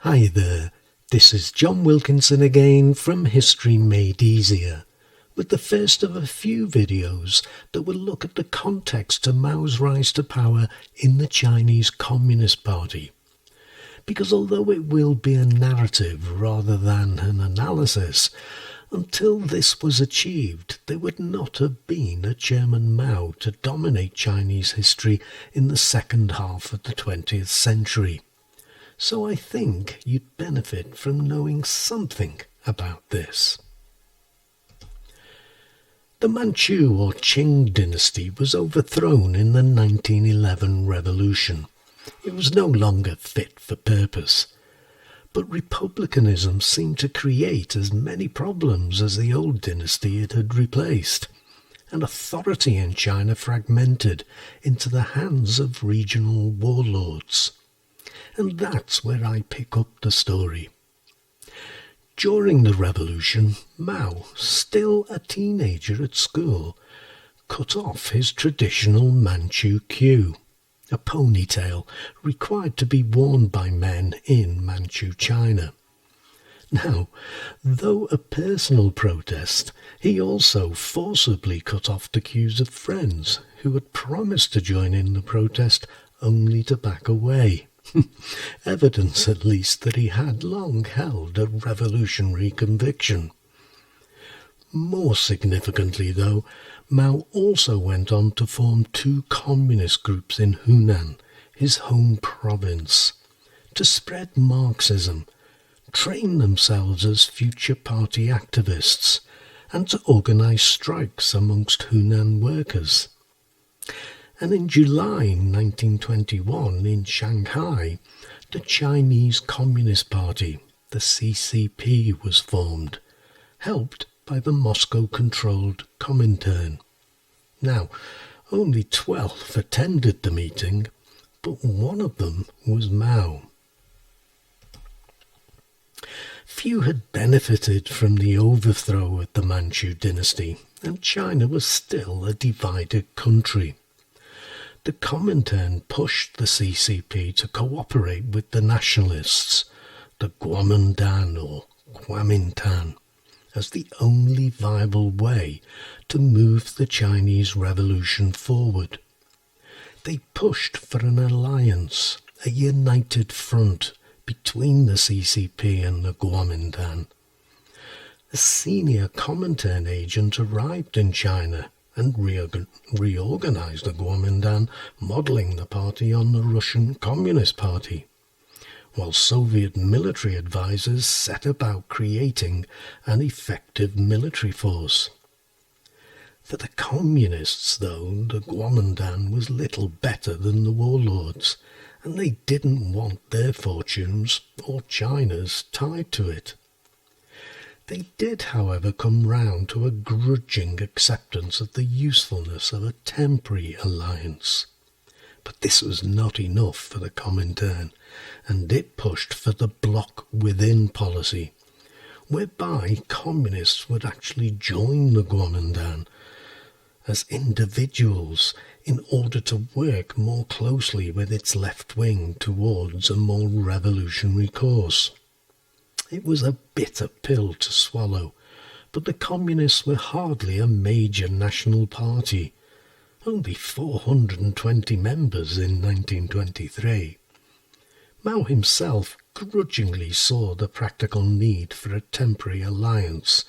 Hi there, this is John Wilkinson again from History Made Easier, with the first of a few videos that will look at the context to Mao's rise to power in the Chinese Communist Party. Because although it will be a narrative rather than an analysis, until this was achieved, there would not have been a Chairman Mao to dominate Chinese history in the second half of the 20th century. So I think you'd benefit from knowing something about this. The Manchu or Qing dynasty was overthrown in the 1911 revolution. It was no longer fit for purpose. But republicanism seemed to create as many problems as the old dynasty it had replaced, and authority in China fragmented into the hands of regional warlords. And that's where I pick up the story. During the revolution, Mao, still a teenager at school, cut off his traditional Manchu queue, a ponytail required to be worn by men in Manchu China. Now, though a personal protest, he also forcibly cut off the queues of friends who had promised to join in the protest only to back away. Evidence at least that he had long held a revolutionary conviction. More significantly, though, Mao also went on to form two communist groups in Hunan, his home province, to spread Marxism, train themselves as future party activists, and to organize strikes amongst Hunan workers. And in July 1921 in Shanghai, the Chinese Communist Party, the CCP, was formed, helped by the Moscow-controlled Comintern. Now, only 12 attended the meeting, but one of them was Mao. Few had benefited from the overthrow of the Manchu dynasty, and China was still a divided country. The Comintern pushed the CCP to cooperate with the nationalists, the Kuomintang or Kuomintang, as the only viable way to move the Chinese Revolution forward. They pushed for an alliance, a united front between the CCP and the Kuomintang. A senior Comintern agent arrived in China and reorganized the Kuomintang, modeling the party on the Russian Communist Party, while Soviet military advisors set about creating an effective military force. For the Communists, though, the Kuomintang was little better than the warlords, and they didn't want their fortunes, or China's, tied to it. They did, however, come round to a grudging acceptance of the usefulness of a temporary alliance. But this was not enough for the Comintern, and it pushed for the bloc within policy, whereby communists would actually join the Kuomintang as individuals in order to work more closely with its left wing towards a more revolutionary course. It was a bitter pill to swallow, but the Communists were hardly a major national party, only 420 members in 1923. Mao himself grudgingly saw the practical need for a temporary alliance,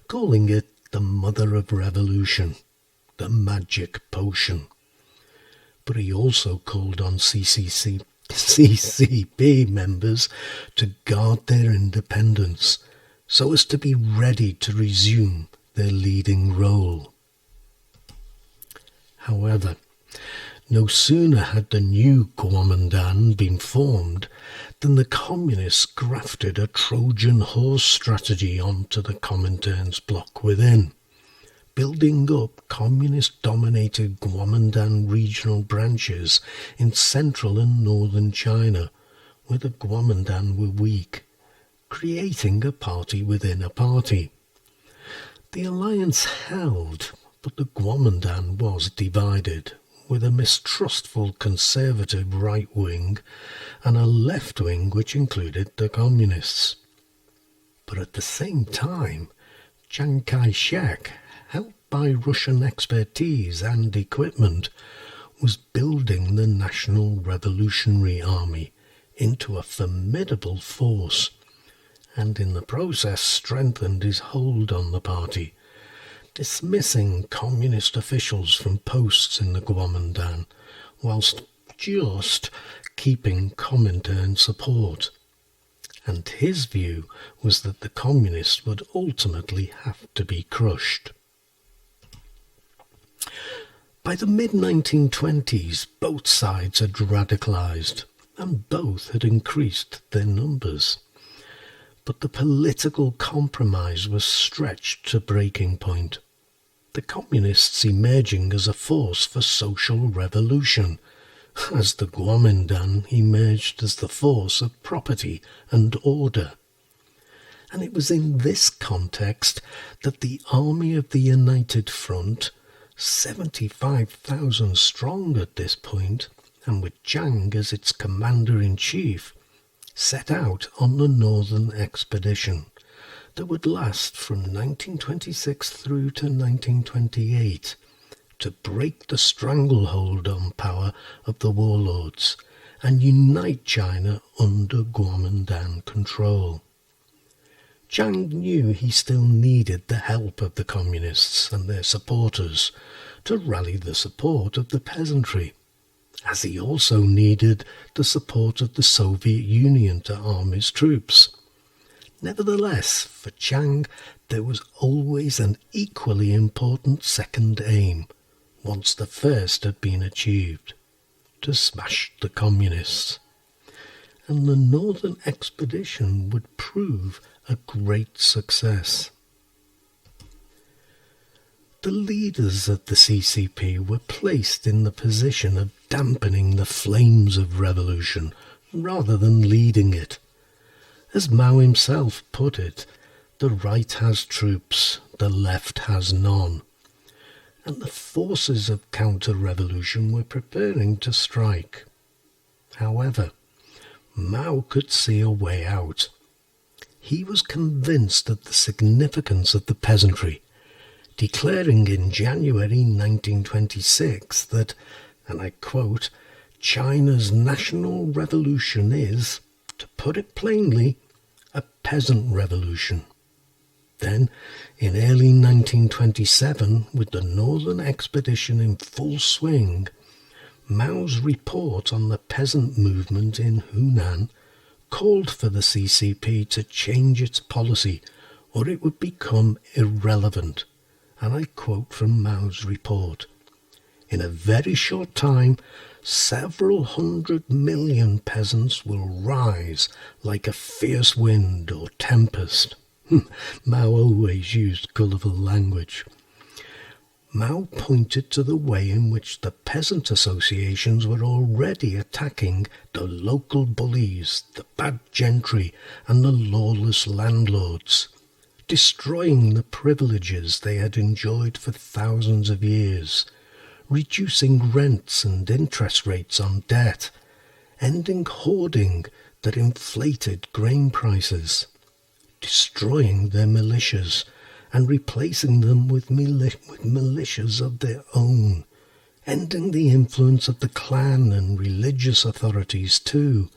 calling it the mother of revolution, the magic potion. But he also called on CCP members to guard their independence so as to be ready to resume their leading role. However, no sooner had the new Kuomintang been formed than the Communists grafted a Trojan horse strategy onto the Comintern's bloc within, building up communist-dominated Kuomintang regional branches in central and northern China, where the Kuomintang were weak, creating a party within a party. The alliance held, but the Kuomintang was divided, with a mistrustful conservative right wing and a left wing which included the communists. But at the same time, Chiang Kai-shek, helped by Russian expertise and equipment, was building the National Revolutionary Army into a formidable force, and in the process strengthened his hold on the party, dismissing communist officials from posts in the Kuomintang, whilst just keeping Comintern support. And his view was that the communists would ultimately have to be crushed. By the mid-1920s, both sides had radicalised, and both had increased their numbers. But the political compromise was stretched to breaking point, the communists emerging as a force for social revolution, as the Kuomintang emerged as the force of property and order. And it was in this context that the Army of the United Front, 75,000 strong at this point, and with Chiang as its commander-in-chief, set out on the Northern Expedition that would last from 1926 through to 1928 to break the stranglehold on power of the warlords and unite China under Kuomintang control. Chiang knew he still needed the help of the communists and their supporters to rally the support of the peasantry, as he also needed the support of the Soviet Union to arm his troops. Nevertheless, for Chiang, there was always an equally important second aim, once the first had been achieved: to smash the communists. And the Northern Expedition would prove a great success. The leaders of the CCP were placed in the position of dampening the flames of revolution rather than leading it. As Mao himself put it, the right has troops, the left has none. And the forces of counter-revolution were preparing to strike. However, Mao could see a way out. He was convinced of the significance of the peasantry, declaring in January 1926 that, and I quote, "China's national revolution is, to put it plainly, a peasant revolution." Then, in early 1927, with the Northern Expedition in full swing, Mao's report on the peasant movement in Hunan called for the CCP to change its policy or it would become irrelevant. And I quote from Mao's report: "In a very short time, several 100 million peasants will rise like a fierce wind or tempest." Mao always used colourful language. Mao pointed to the way in which the peasant associations were already attacking the local bullies, the bad gentry and the lawless landlords, destroying the privileges they had enjoyed for thousands of years, reducing rents and interest rates on debt, ending hoarding that inflated grain prices, destroying their militias and replacing them with militias of their own, ending the influence of the clan and religious authorities too,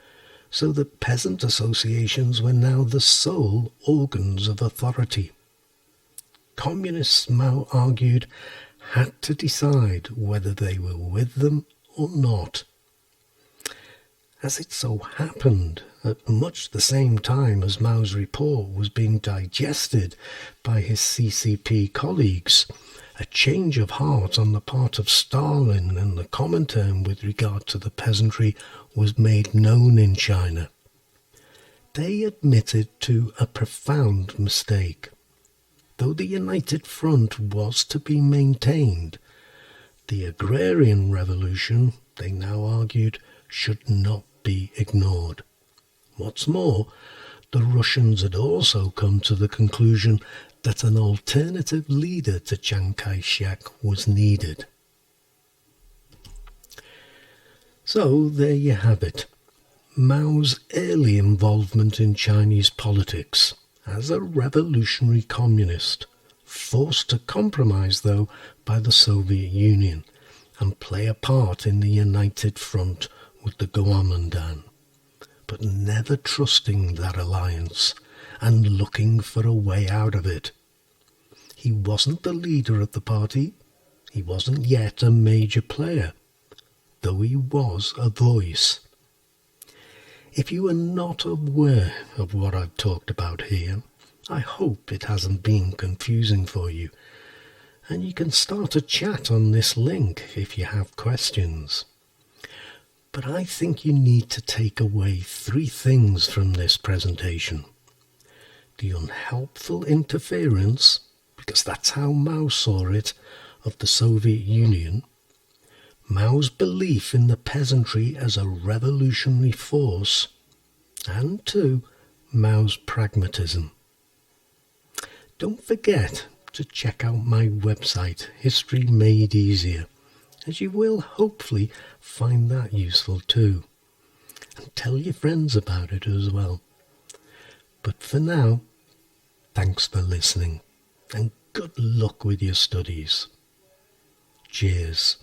so that peasant associations were now the sole organs of authority. Communists, Mao argued, had to decide whether they were with them or not. As it so happened, at much the same time as Mao's report was being digested by his CCP colleagues, a change of heart on the part of Stalin and the Comintern with regard to the peasantry was made known in China. They admitted to a profound mistake. Though the United Front was to be maintained, the agrarian revolution, they now argued, should not be ignored. What's more, the Russians had also come to the conclusion that an alternative leader to Chiang Kai-shek was needed. So there you have it. Mao's early involvement in Chinese politics as a revolutionary communist, forced to compromise though by the Soviet Union and play a part in the United Front with the Kuomintang, but never trusting that alliance and looking for a way out of it. He wasn't the leader of the party, he wasn't yet a major player, though he was a voice. If you are not aware of what I've talked about here, I hope it hasn't been confusing for you, and you can start a chat on this link if you have questions. But I think you need to take away 3 things from this presentation. The unhelpful interference, because that's how Mao saw it, of the Soviet Union, Mao's belief in the peasantry as a revolutionary force, and 2, Mao's pragmatism. Don't forget to check out my website, History Made Easier, as you will hopefully find that useful too. And tell your friends about it as well. But for now, thanks for listening, and good luck with your studies. Cheers.